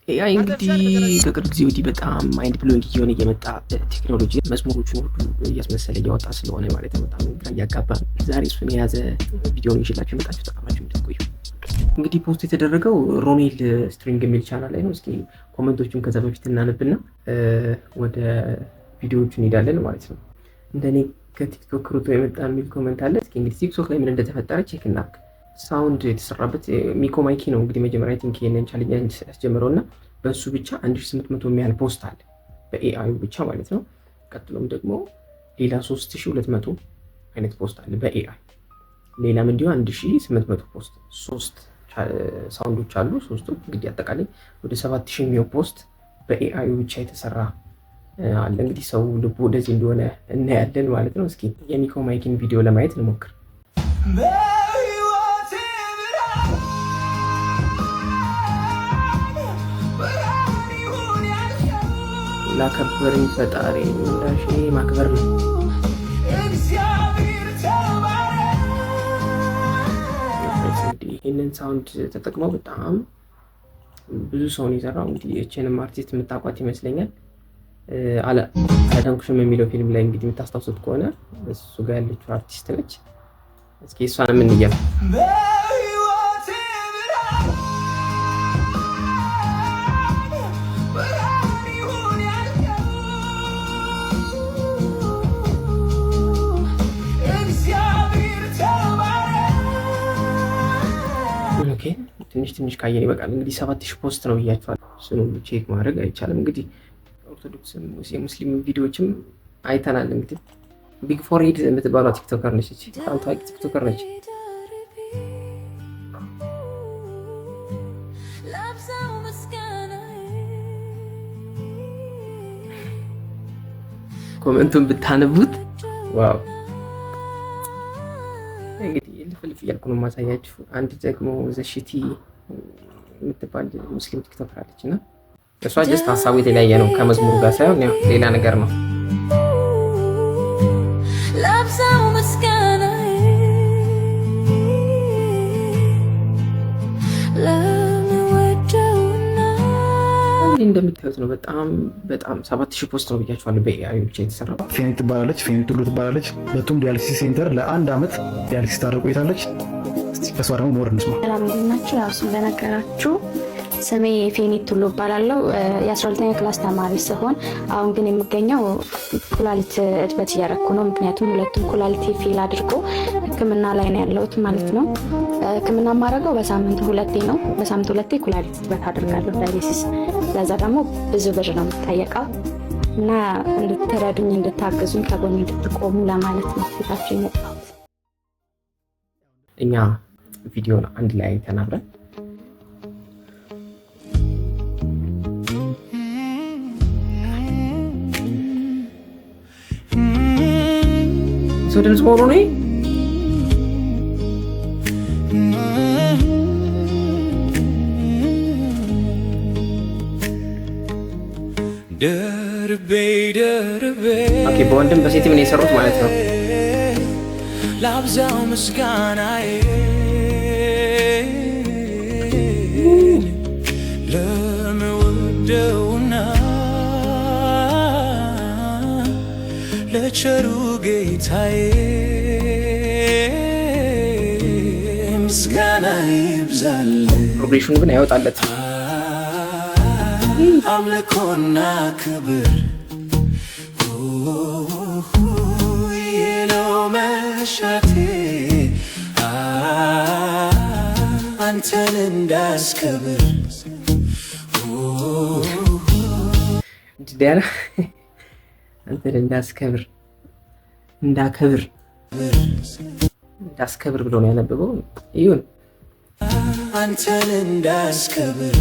ኤአይ እንግዲህ ከቅርብ ጊዜ ወዲህ በጣም ማይንድ ብሎዊንግ እየሆነ እየመጣ ቴክኖሎጂ መስመሮቹን ሁሉ እያስመሰለ እያወጣ ስለሆነ ማለት ነው። በጣም ግራ እያጋባ ዛሬ እሱን የያዘ ቪዲዮን ይዤላችሁ የመጣችሁ ተጠቅማችሁ እንድትቆዩ። እንግዲህ ፖስት የተደረገው ሮኔል ስትሪንግ የሚል ቻናል ላይ ነው። እስኪ ኮመንቶቹን ከዛ በፊት እናነብና ወደ ቪዲዮዎቹ እንሄዳለን ማለት ነው። እንደኔ ከቲክቶክ ሩቶ የመጣ የሚል ኮመንት አለ። እስኪ እንግዲህ ቲክቶክ ላይ ምን እንደተፈጠረ ቼክ እናድርግ። ሳውንድ የተሰራበት ሚኮ ማይኪ ነው እንግዲህ መጀመሪያ ቲንክ ይሄንን ቻሌንጅ ያስጀምረው እና በእሱ ብቻ 1800 የሚያህል ፖስት አለ በኤአዩ ብቻ ማለት ነው። ቀጥሎም ደግሞ ሌላ 3200 አይነት ፖስት አለ በኤአይ ሌላም እንዲሁ 1800 ፖስት 3 ሳውንዶች አሉ። ሶስቱ እንግዲህ አጠቃላይ ወደ 7000 የሚሆን ፖስት በኤአዩ ብቻ የተሰራ አለ። እንግዲህ ሰው ልቡ ወደዚህ እንደሆነ እናያለን ማለት ነው። እስኪ የሚኮ ማይኪን ቪዲዮ ለማየት እንሞክር። ላከበረኝ ፈጣሪ እንዳሽ ማክበር ነው። ይህንን ሳውንድ ተጠቅመው በጣም ብዙ ሰውን የሰራው እንግዲህ እችንም አርቲስት የምታውቋት ይመስለኛል። አላዳንኩሽም የሚለው ፊልም ላይ እንግዲህ የምታስታውሱት ከሆነ እሱ ጋር ያለችው አርቲስት ነች። እስኪ እሷን የምንየው ትንሽ ካየን ይበቃል። እንግዲህ 7000 ፖስት ነው ብያቸዋል። እሱን ሁሉ ቼክ ማድረግ አይቻልም። እንግዲህ ኦርቶዶክስ የሙስሊም ቪዲዮዎችም አይተናል። እንግዲህ ቢግ ፎርሄድ የምትባለው ቲክቶከር ነች። በጣም ታዋቂ ቲክቶከር ነች። ኮመንቱን ብታነቡት ዋው! እንግዲህ ልፍልፍ እያልኩ ነው ማሳያችሁ። አንድ ደግሞ ዘሽቲ የምትባል ሙስሊም ቲክቶከር አለች እና እሷ ጀስት ሀሳቡ የተለያየ ነው ከመዝሙሩ ጋር ሳይሆን ሌላ ነገር ነው። እንደምታዩት ነው። በጣም 7000 ፖስት ነው ብያችኋለሁ። በኤአይ ብቻ የተሰራ ፌኒ ትባላለች። ፌኒ ቱሉ ትባላለች። በቱም ዲያሊሲስ ሴንተር ለ1 ዓመት ዲያሊሲስ ታደርግ ቆይታለች። በሷ ደግሞ ሞር እንስማ። ሰላም ናችሁ? ያው እንደነገራችሁ ስሜ ፌኒ ቱሉ እባላለሁ። የ12ኛ ክላስ ተማሪ ሲሆን አሁን ግን የምገኘው ኩላሊት እጥበት እያደረኩ ነው። ምክንያቱም ሁለቱም ኩላሊት ፌል አድርጎ ሕክምና ላይ ነው ያለሁት ማለት ነው። ሕክምና የማደርገው በሳምንት 2 ነው። በሳምንት 2 ኩላሊት እጥበት አድርጋለሁ ዳያሊሲስ። ለዛ ደግሞ ብዙ ብር ነው የምጠየቀው እና እንድትረዱኝ እንድታግዙኝ ከጎን እንድትቆሙ ለማለት ነው ፊታችሁ የመጣሁት። እኛ ቪዲዮን አንድ ላይ ተናግረን ድምፅ መሆኑ ነው። ኦኬ በወንድም በሴት ምን የሰሩት ማለት ነው። ላብዛው ምስጋናዬ ለምወደውና ለቸሩ ጌታዬ ምስጋና ይብዛል። ፕሮግሬሽኑ ግን አይወጣለት። አምልኮና ክብር ነው መሻቴ አንተን እንዳስከብር ዲያና አንተን እንዳስከብር እንዳስከብር ብሎ ነው ያነበበው። ይሁን አንተን እንዳስከብር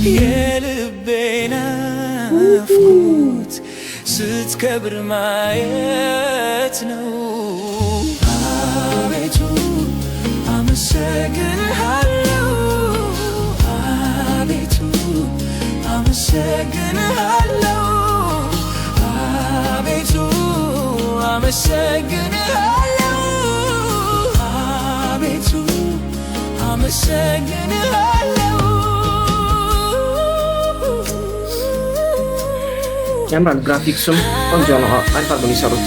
የልቤ ናፍቆት ስትከብር ማየት ነው። አቤቱ አመሰግንሃለሁ፣ አቤቱ አመሰግንሃለሁ፣ አቤቱ አመሰግንሃለሁ፣ ያምራል። ግራፊክሱም ቆንጆ ነው። አሪፍ አድርገው የሚሰሩት።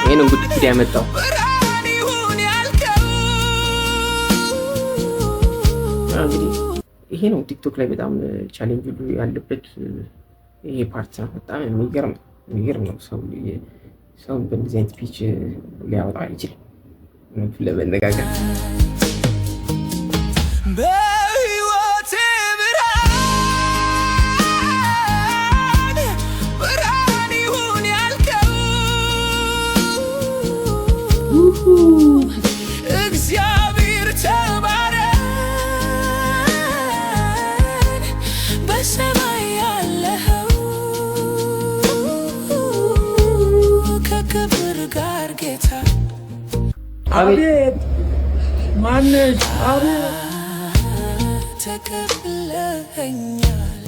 ይሄ ነው ጉድ ያመጣው። እንግዲህ ይሄ ነው ቲክቶክ ላይ በጣም ቻሌንጅ ሁሉ ያለበት ይሄ ፓርት ነው። በጣም የሚገርም ነው። ሰውን በእንደዚህ አይነት ፒች ሊያወጣ አይችልም ለመነጋገር። እግዚአብሔር ተባረክ በሰማይ ያለኸው ከክብር ጋር ጌታ አቤት ማነሽ ተቀብለኸኛል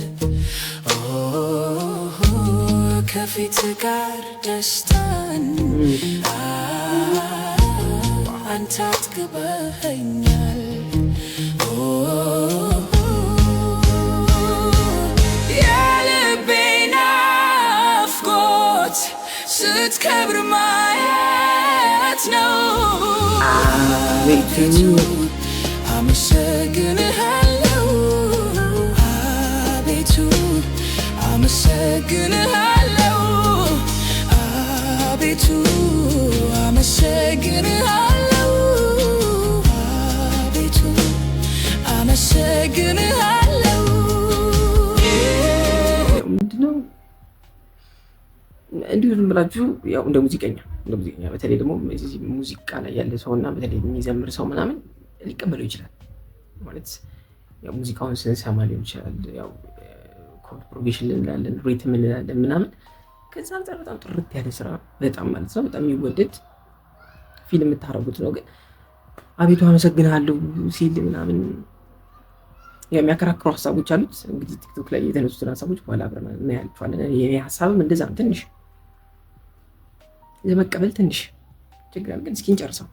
ከፊት ጋር ደስታን አንተ አጥግበኸኛል የልቤ ናፍቆት ስትከብር ማየት ነው። አቤቱ አመሰግንሃለሁ አቤቱ አመሰግንሃለሁ አቤቱ አመሰግንሃለሁ አቤቱ አመሰግንሃለሁ። ምንድነው እንዲሁ ዝም ብላችሁ ያው እንደ ሙዚቀኛ በተለይ ደግሞ ሙዚቃ ላይ ያለ ሰውና በተለይ የሚዘምር ሰው ምናምን ሊቀበለው ይችላል። ማለት ያው ሙዚቃውን ስንሰማ ሊሆን ይችላል። ያው ኮርድ ፕሮግሬሽን እንላለን፣ ሪትም እንላለን ምናምን። ከዛ አንፃር በጣም ጥርት ያለ ስራ በጣም ማለት ነው በጣም የሚወደድ ፊልም የምታረጉት ነው። ግን አቤቱ አመሰግናለሁ ሲል ምናምን የሚያከራክሩ ሀሳቦች አሉት። እንግዲህ ቲክቶክ ላይ የተነሱትን ሀሳቦች በኋላ አብረን እናያቸዋለን። የኔ ሀሳብም እንደዛ ነው። ትንሽ ለመቀበል ትንሽ ችግር አለ። ግን እስኪ እንጨርሰው።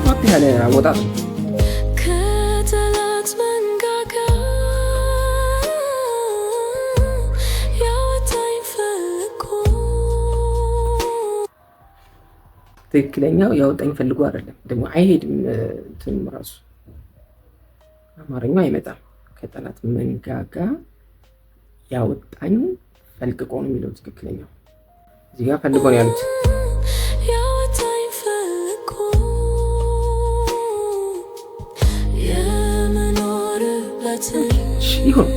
ዋፕ ያለ አወጣጥ ነው። ከጠላት መንጋጋ ያወጣኝ ፈልጎ ትክክለኛው ያወጣኝ ፈልጎ አይደለም። ደግሞ አይሄድም እንትንም ራሱ አማርኛው አይመጣም። ከጠላት መንጋጋ ያወጣኝ ፈልቅቆ ነው የሚለው ትክክለኛው። እዚህ ጋር ፈልጎ ነው ያሉት። ያወጣኝ ፈልጎ የምኖርበትን ይሁን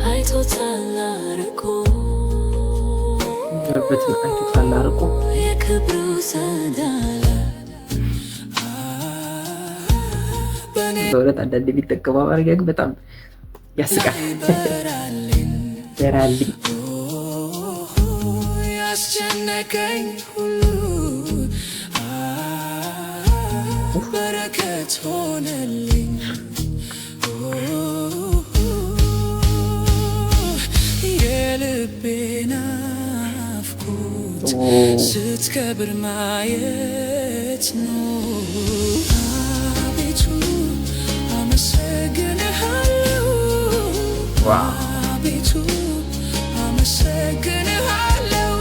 አይቶታል አርቆ ርበትን አይቶታል አርቆ የክብሩ ሰዳለ በእውነት አንዳንድ የሚጠቀሙ አማርኛ ግን በጣም ያስቃል። በራልኝ ያስጨነቀኝ ሁሉ በረከት ሆነልኝ የልቤ ናፍቆት ስትከብር ማየት ነው። አቤቱ አመሰግንሃለሁ አቤቱ አመሰግንሃለሁ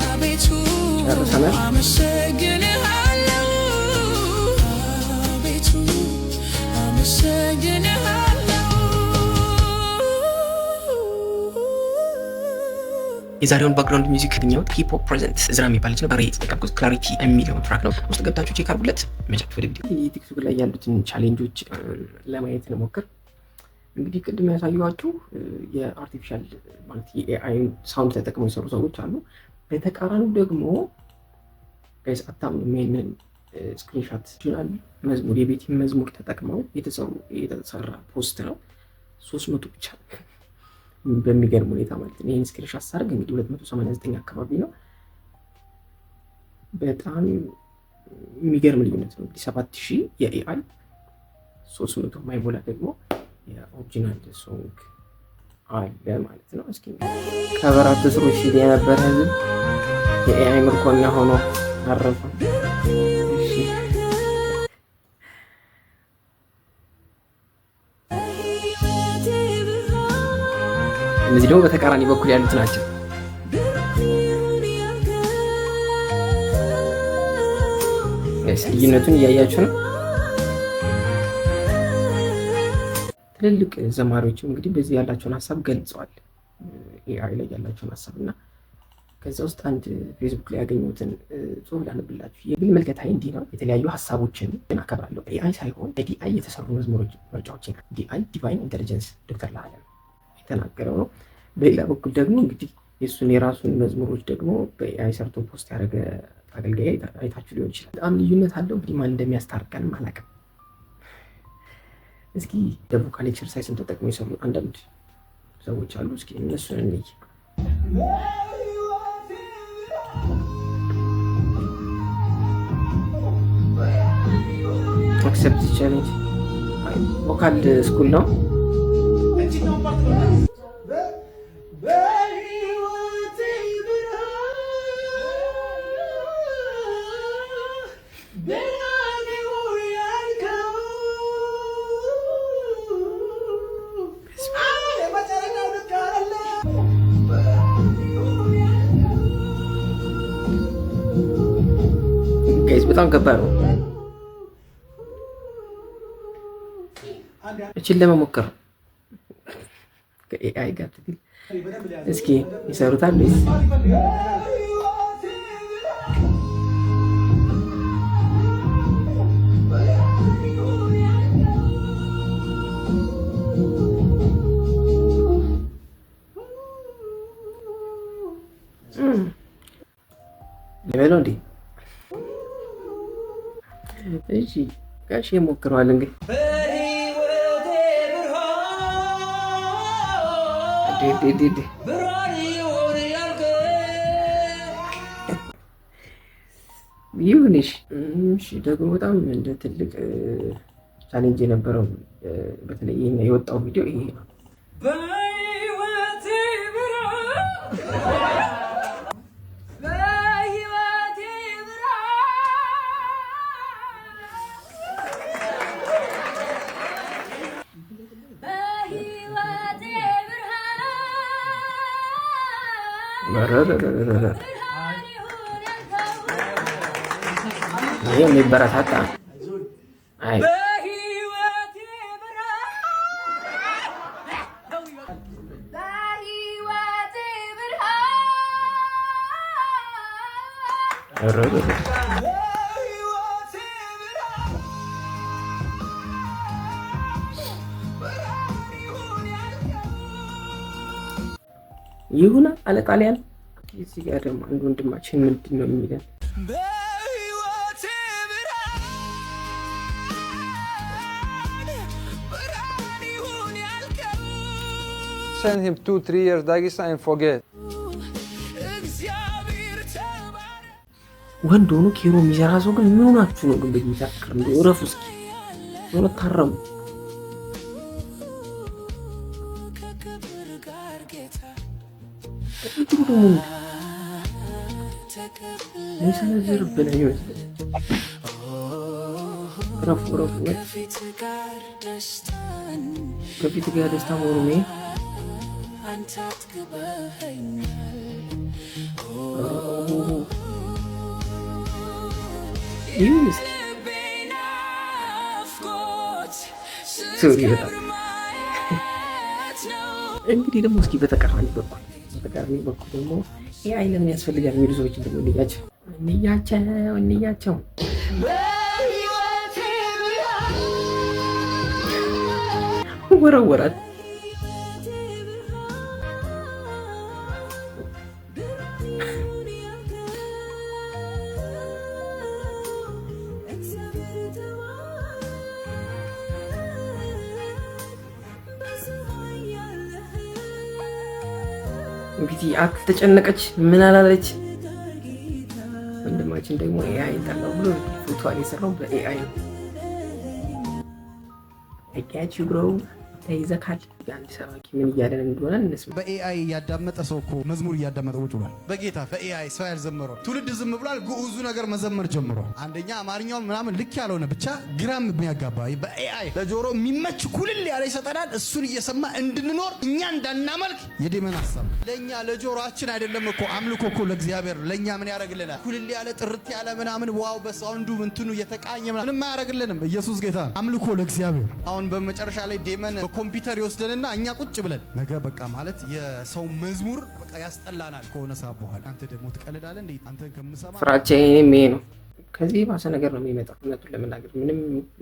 አቤቱ ጨርሰናል። አመሰግንሃለሁ አቤቱ አመሰግንሃለሁ። የዛሬውን ባክግራውንድ ሚውዚክ ያገኘሁት ሂፕ ሆፕ ፕሬዘንት እዝራ የሚባል ልጅ ነው። በሬ የተጠቀምኩት ክላሪቲ የሚለውን ትራክ ነው። ውስጥ ገብታችሁ ቼክ አድርጉለት። መጫት ወደ ቪዲዮ ቲክቶክ ላይ ያሉትን ቻሌንጆች ለማየት እንሞክር። እንግዲህ ቅድም ያሳየኋችሁ የአርቲፊሻል ማለት የኤአይ ሳውንድ ተጠቅመው የሰሩ ሰዎች አሉ። በተቃራኒው ደግሞ ጋይስ አታምኑም፣ ይሄንን ስክሪንሾት ኦሪጂናል መዝሙር የቤቲ መዝሙር ተጠቅመው የተሰራ ፖስት ነው። 300 ብቻ በሚገርም ሁኔታ ማለት ነው። ይህን ስክሪንሾት ሳደርግ እንግዲህ 289 አካባቢ ነው። በጣም የሚገርም ልዩነት ነው። እንግዲህ 7000 የኤአይ 300 ማይሞላ ደግሞ የኦሪጂናል ሶንግ አለ ማለት ነው። እስኪ ከበራት ስሮች ሲል የነበረ ህዝብ የኤአይ ምርኮኛ ሆኖ አረፈ። እነዚህ ደግሞ በተቃራኒ በኩል ያሉት ናቸው። ልዩነቱን እያያችሁ ነው። ትልልቅ ዘማሪዎችም እንግዲህ በዚህ ያላቸውን ሀሳብ ገልጸዋል። ኤአይ ላይ ያላቸውን ሀሳብ እና ከዛ ውስጥ አንድ ፌስቡክ ላይ ያገኘሁትን ጽሁፍ ላነብላችሁ። የግል መልከታዬ እንዲህ ነው። የተለያዩ ሀሳቦችን አከብራለሁ። ኤአይ ሳይሆን በዲአይ የተሰሩ መዝሙሮች ምርጫዎችን ዲአይ ዲቫይን ኢንቴሊጀንስ ዶክተር ለዓለም የተናገረው ነው። በሌላ በኩል ደግሞ እንግዲህ የእሱን የራሱን መዝሙሮች ደግሞ በኤአይ ሰርቶ ፖስት ያደረገ አገልጋይ አይታችሁ ሊሆን ይችላል። በጣም ልዩነት አለው። እንግዲህ ማን እንደሚያስታርቀንም አላውቅም። እስኪ ቮካል ኤክሰርሳይስን ተጠቅሞ የሰሩ አንዳንድ ሰዎች አሉ። እስኪ እነሱን እንይ። አክሰፕት ቻሌንጅ ቮካል ስኩል ነው። በጣም ከባድ ነው። እችን ለመሞከር ከኤአይ ጋር ትግል እስኪ ይሰሩታል ወይስ ለበለው እንዴ? እሺ ጋሽ ሞክረዋል እንግዲህ ይሁንሽ። እሺ ደግሞ በጣም እንደ ትልቅ ቻሌንጅ የነበረው በተለይ ይሄን የወጣው ቪዲዮ ይሄ ነው። ይሄ የሚበረታታ አይ ይሁን አለ ጣሊያን። እዚህ ጋር ደግሞ አንድ ወንድማችን ምንድን ነው የሚለን? Send him 2-3 years Dagestan and forget. ወንድ ሆኖ ኪሮ የሚሰራ ሰው ግን ምን ሆናችሁ ነው ግን በሚታከር ነው? እረፉ እስኪ ሆነ ታረሙ። እጥሩ ደግሞ ለሰነዘር በላይ ይመስላል። እረፉ ከፊት ጋር ደስታ መሆኑ ነው። ይሁንስ እንግዲህ ደግሞ እስኪ በተቃራኒ በኩል ደግሞ ኤአይ ለምን ያስፈልጋል የሚሉ ሰዎች ደግሞ እንያቸው ወረወራት። እንግዲህ አትተጨነቀች ምን አላለች። ወንድማችን ደግሞ ኤአይ ጠላው ብሎ ፎቶዋን የሰራው በኤአይ ነው። አያቺ ብሮ ተይዘካል። አንድ ሰባኪ ምን እያለን እንደሆነ እንስማ። በኤአይ ያዳመጠ ሰው እኮ መዝሙር እያዳመጠ ቁጭ ብሏል። በጌታ በኤአይ ሰው ያልዘመረው ትውልድ ዝም ብሏል። ግዑዙ ነገር መዘመር ጀምሯል። አንደኛ አማርኛው ምናምን ልክ ያልሆነ ብቻ ግራም የሚያጋባ በኤአይ ለጆሮ የሚመች ኩልል ያለ ይሰጠናል። እሱን እየሰማ እንድንኖር እኛ እንዳናመልክ የዴመን ሐሳብ ለኛ ለጆሮአችን አይደለም እኮ አምልኮ እኮ ለእግዚአብሔር ለኛ ምን ያደርግልናል? ኩልል ያለ ጥርት ያለ ምናምን ዋው በሳውንዱ እንትኑ እየተቃኘ ምንም አያደርግልንም። ኢየሱስ ጌታ አምልኮ ለእግዚአብሔር። አሁን በመጨረሻ ላይ ዴመን በኮምፒውተር ይወስደን እና እኛ ቁጭ ብለን ነገ በቃ ማለት የሰው መዝሙር በቃ ያስጠላናል ከሆነ ሰዓት በኋላ አንተ ደግሞ ትቀልዳለህ እንዴ? አንተን ከምሰማ ፍራቻዬም ይሄ ነው። ከዚህ ባሰ ነገር ነው የሚመጣው። እውነቱን ለመናገር ምንም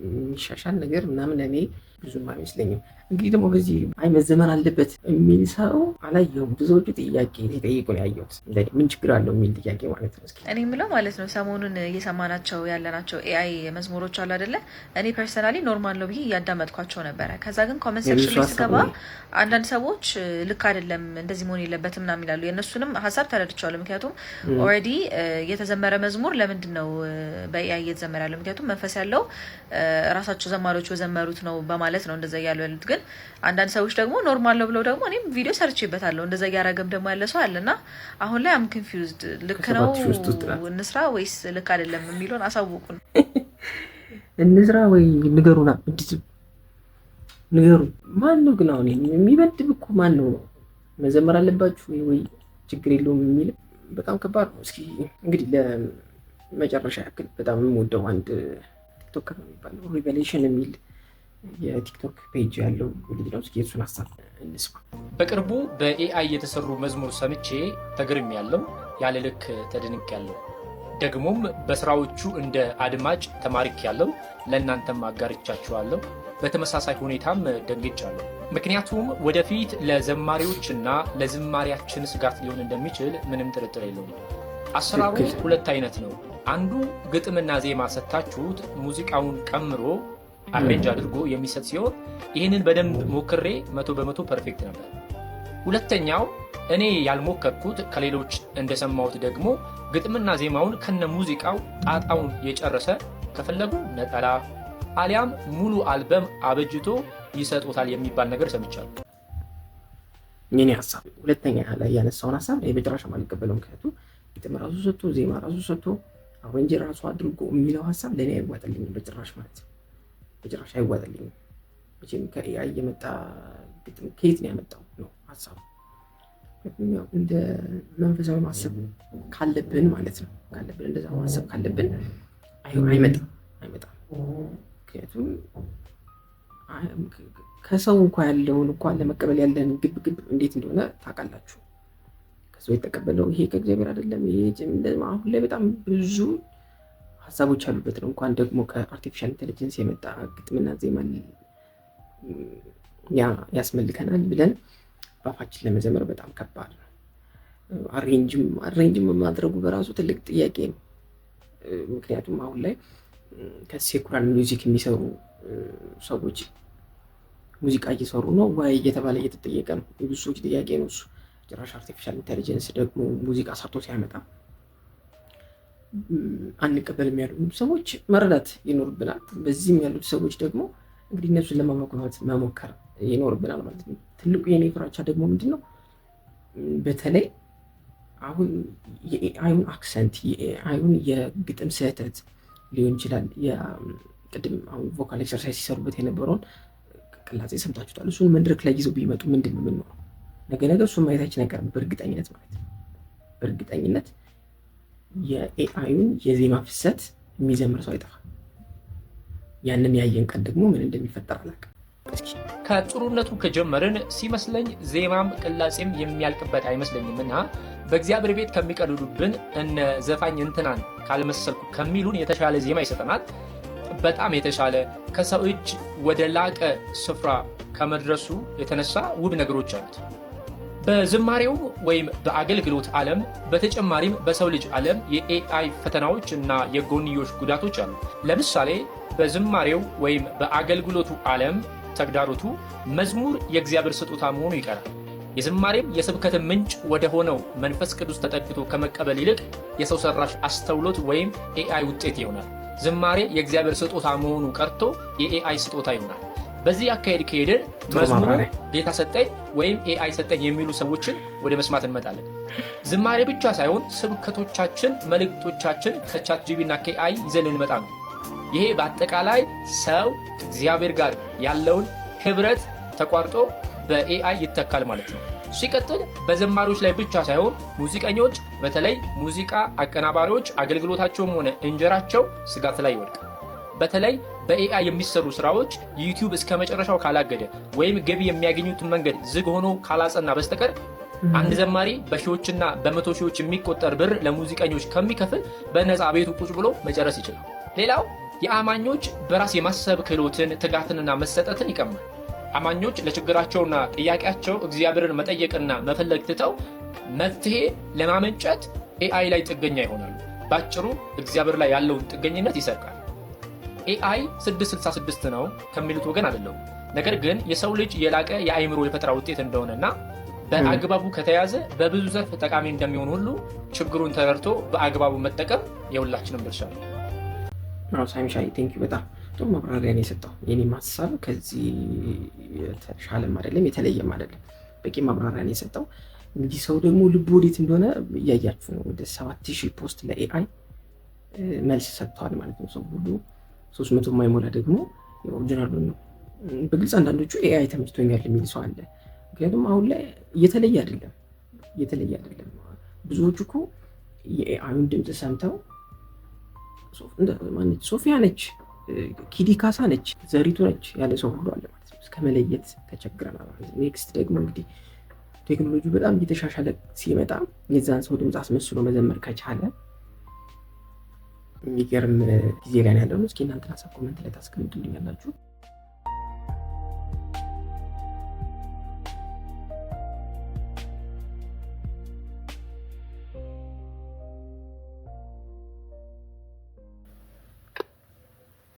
የሚሻሻል ነገር ምናምን እኔ ብዙም አይመስለኝም። እንግዲህ ደግሞ በዚህ አይ መዘመር አለበት የሚል ሰው አላየሁም። ብዙዎቹ ጥያቄ ሲጠይቁ ነው ያየሁት። ምን ችግር አለው የሚል ጥያቄ ማለት ነው። እስኪ እኔ የምለው ማለት ነው ሰሞኑን እየሰማናቸው ያለናቸው ኤአይ መዝሙሮች አሉ አይደለ? እኔ ፐርሰናሊ ኖርማል ነው ብዬ እያዳመጥኳቸው ነበረ። ከዛ ግን ኮመንት ሴክሽን ላይ ስገባ አንዳንድ ሰዎች ልክ አይደለም እንደዚህ መሆን የለበትም ምናምን ይላሉ። የእነሱንም ሀሳብ ተረድቻለሁ። ምክንያቱም ኦልሬዲ የተዘመረ መዝሙር ለምንድን ነው በኤአይ እየተዘመረ ያለው? ምክንያቱም መንፈስ ያለው ራሳቸው ዘማሪዎች በዘመሩት ነው በማለት ነው እንደዛ እያሉ ያሉት። ግን አንዳንድ ሰዎች ደግሞ ኖርማል ነው ብለው ደግሞ እኔም ቪዲዮ ሰርቼበታለሁ እንደዛ እያረገም ደግሞ ያለ ሰው አለና አሁን ላይ አም ኮንፊውዝድ። ልክ ነው እንስራ ወይስ ልክ አይደለም የሚለውን አሳውቁን። እንስራ ወይ ንገሩና ንገሩ። ማን ነው ግን አሁን የሚበድብ እኮ ማን ነው? መዘመር አለባችሁ ወይ ችግር የለውም የሚል በጣም ከባድ ነው። እስኪ እንግዲህ ለመጨረሻ ያክል በጣም የምወደው አንድ ቲክቶክ ነው የሚባለው ሪቨሌሽን የሚል የቲክቶክ ፔጅ ያለው ልጅ ነው። እስኪ እሱን ሀሳብ እንስማ። በቅርቡ በኤአይ የተሰሩ መዝሙር ሰምቼ ተግርም ያለው ያለ ልክ ተደንቅ ያለው ደግሞም በስራዎቹ እንደ አድማጭ ተማሪክ ያለው ለእናንተም አጋርቻችኋለሁ። በተመሳሳይ ሁኔታም ደንግጫለሁ። ምክንያቱም ወደፊት ለዘማሪዎችና ለዝማሪያችን ስጋት ሊሆን እንደሚችል ምንም ጥርጥር የለውም። አሰራሩ ሁለት አይነት ነው። አንዱ ግጥምና ዜማ ሰጥታችሁት ሙዚቃውን ቀምሮ አሬንጅ አድርጎ የሚሰጥ ሲሆን ይህንን በደንብ ሞክሬ 100% ፐርፌክት ነበር። ሁለተኛው እኔ ያልሞከርኩት ከሌሎች እንደሰማሁት ደግሞ ግጥምና ዜማውን ከነ ሙዚቃው ጣጣውን የጨረሰ ከፈለጉ ነጠላ አሊያም ሙሉ አልበም አበጅቶ ይሰጡታል የሚባል ነገር ሰምቻለሁ። የኔ ሀሳብ ሁለተኛ ላይ ያነሳውን ሀሳብ በጭራሽ አልቀበለውም። ምክንያቱም ግጥም ራሱ ሰጥቶ ዜማ ራሱ ሰጥቶ አሬንጅ ራሱ አድርጎ የሚለው ሀሳብ ለእኔ አይዋጥልኝም በጭራሽ ማለት ነው። በጭራሽ አይዋጥልኝም። መቼም ከኤአይ የመጣ ግጥም ከየት ነው ያመጣው ነው ሀሳቡ። እንደ መንፈሳዊ ማሰብ ካለብን ማለት ነው ካለብን እንደዛ ማሰብ ካለብን አይመጣም። ምክንያቱም ከሰው እንኳን ያለውን እንኳን ለመቀበል ያለን ግብ እንዴት እንደሆነ ታውቃላችሁ። ከሰው የተቀበለው ይሄ ከእግዚአብሔር አይደለም። ይሄ አሁን ላይ በጣም ብዙ ሀሳቦች ያሉበት ነው። እንኳን ደግሞ ከአርቲፊሻል ኢንቴሊጀንስ የመጣ ግጥምና ዜማ ያስመልከናል ብለን በአፋችን ለመዘመር በጣም ከባድ ነው። አሬንጅም ማድረጉ በራሱ ትልቅ ጥያቄ ነው። ምክንያቱም አሁን ላይ ከሴኩላር ሚውዚክ የሚሰሩ ሰዎች ሙዚቃ እየሰሩ ነው ወይ እየተባለ እየተጠየቀ ነው። የብዙ ሰዎች ጥያቄ ነው እሱ። ጭራሽ አርቲፊሻል ኢንቴሊጀንስ ደግሞ ሙዚቃ ሰርቶ ሲያመጣ አንቀበልም ያሉ ሰዎች መረዳት ይኖርብናል። በዚህም ያሉት ሰዎች ደግሞ እንግዲህ እነሱን ለማግባባት መሞከር ይኖርብናል ማለት ነው። ትልቁ የኔ ፍራቻ ደግሞ ምንድነው? በተለይ አሁን የኤአይን አክሰንት የኤአይን የግጥም ስህተት ሊሆን ይችላል። ቅድም አሁን ቮካል ኤክሰርሳይዝ ሲሰሩበት የነበረውን ቅላጼ ሰምታችሁታል። እሱን መድረክ ላይ ይዘው ቢመጡ ምንድን ነው የምንሆነው? ነገ እሱን ማየታችን አይቀርም በእርግጠኝነት ማለት ነው። በእርግጠኝነት የኤአይን የዜማ ፍሰት የሚዘምር ሰው አይጠፋም። ያንን ያየን ቀን ደግሞ ምን እንደሚፈጠር አላውቅም። ከጥሩነቱ ከጀመርን ሲመስለኝ ዜማም ቅላጼም የሚያልቅበት አይመስለኝም እና በእግዚአብሔር ቤት ከሚቀልዱብን እነ ዘፋኝ እንትናን ካልመሰልኩ ከሚሉን የተሻለ ዜማ ይሰጠናል። በጣም የተሻለ ከሰው እጅ ወደ ላቀ ስፍራ ከመድረሱ የተነሳ ውብ ነገሮች አሉት። በዝማሬው ወይም በአገልግሎት ዓለም በተጨማሪም በሰው ልጅ ዓለም የኤአይ ፈተናዎች እና የጎንዮሽ ጉዳቶች አሉ። ለምሳሌ በዝማሬው ወይም በአገልግሎቱ ዓለም ተግዳሮቱ መዝሙር የእግዚአብሔር ስጦታ መሆኑ ይቀራል። የዝማሬም የስብከት ምንጭ ወደ ሆነው መንፈስ ቅዱስ ተጠግቶ ከመቀበል ይልቅ የሰው ሰራሽ አስተውሎት ወይም ኤአይ ውጤት ይሆናል። ዝማሬ የእግዚአብሔር ስጦታ መሆኑ ቀርቶ የኤአይ ስጦታ ይሆናል። በዚህ አካሄድ ከሄድን መዝሙሩ ጌታ ሰጠኝ ወይም ኤአይ ሰጠኝ የሚሉ ሰዎችን ወደ መስማት እንመጣለን። ዝማሬ ብቻ ሳይሆን ስብከቶቻችን፣ መልእክቶቻችን ከቻትጂፒቲ እና ከኤአይ ይዘን እንመጣ ነው። ይሄ በአጠቃላይ ሰው ከእግዚአብሔር ጋር ያለውን ህብረት ተቋርጦ በኤአይ ይተካል ማለት ነው። ሲቀጥል በዘማሪዎች ላይ ብቻ ሳይሆን ሙዚቀኞች፣ በተለይ ሙዚቃ አቀናባሪዎች አገልግሎታቸውም ሆነ እንጀራቸው ስጋት ላይ ይወድቃል። በተለይ በኤአይ የሚሰሩ ስራዎች ዩቲዩብ እስከ መጨረሻው ካላገደ ወይም ገቢ የሚያገኙትን መንገድ ዝግ ሆኖ ካላጸና በስተቀር አንድ ዘማሪ በሺዎችና በመቶ ሺዎች የሚቆጠር ብር ለሙዚቀኞች ከሚከፍል በነፃ ቤቱ ቁጭ ብሎ መጨረስ ይችላል። ሌላው የአማኞች በራስ የማሰብ ክህሎትን፣ ትጋትንና መሰጠትን ይቀማል። አማኞች ለችግራቸውና ጥያቄያቸው እግዚአብሔርን መጠየቅና መፈለግ ትተው መፍትሄ ለማመንጨት ኤአይ ላይ ጥገኛ ይሆናሉ። ባጭሩ እግዚአብሔር ላይ ያለውን ጥገኝነት ይሰርቃል። ኤአይ 666 ነው ከሚሉት ወገን አይደለም። ነገር ግን የሰው ልጅ የላቀ የአእምሮ የፈጠራ ውጤት እንደሆነና በአግባቡ ከተያዘ በብዙ ዘርፍ ጠቃሚ እንደሚሆን ሁሉ ችግሩን ተረድቶ በአግባቡ መጠቀም የሁላችንም ድርሻ ነው። ሳይምሻይ ቴንኪው በጣም ጥሩ ማብራሪያ ነው የሰጠው። የኔም ሀሳብ ከዚህ የተሻለም አይደለም የተለየም አይደለም፣ በቂ ማብራሪያ ነው የሰጠው። እንግዲህ ሰው ደግሞ ልብ ወዴት እንደሆነ እያያችሁ ነው። ወደ 7000 ፖስት ለኤአይ መልስ ሰጥተዋል ማለት ነው። ሰው ሁሉ 300 የማይሞላ ደግሞ ኦሪጂናሉ ነው። በግልጽ አንዳንዶቹ ኤአይ ተመችቶኛል የሚል ሰው አለ። ምክንያቱም አሁን ላይ እየተለየ አይደለም። ብዙዎቹ እኮ የኤአይን ድምፅ ሰምተው ሶፊያ ነች፣ ኪዲ ካሳ ነች፣ ዘሪቱ ነች ያለ ሰው ሁሉ አለ ማለት ነው። እስከ መለየት ተቸግረናል ማለት ነው። ኔክስት ደግሞ እንግዲህ ቴክኖሎጂ በጣም እየተሻሻለ ሲመጣ የዛን ሰው ድምፅ አስመስሎ መዘመር ከቻለ የሚገርም ጊዜ ላይ ያለው ነው። እስኪ እናንተን ሀሳብ ኮሜንት ላይ ታስቀምጡልኛላችሁ።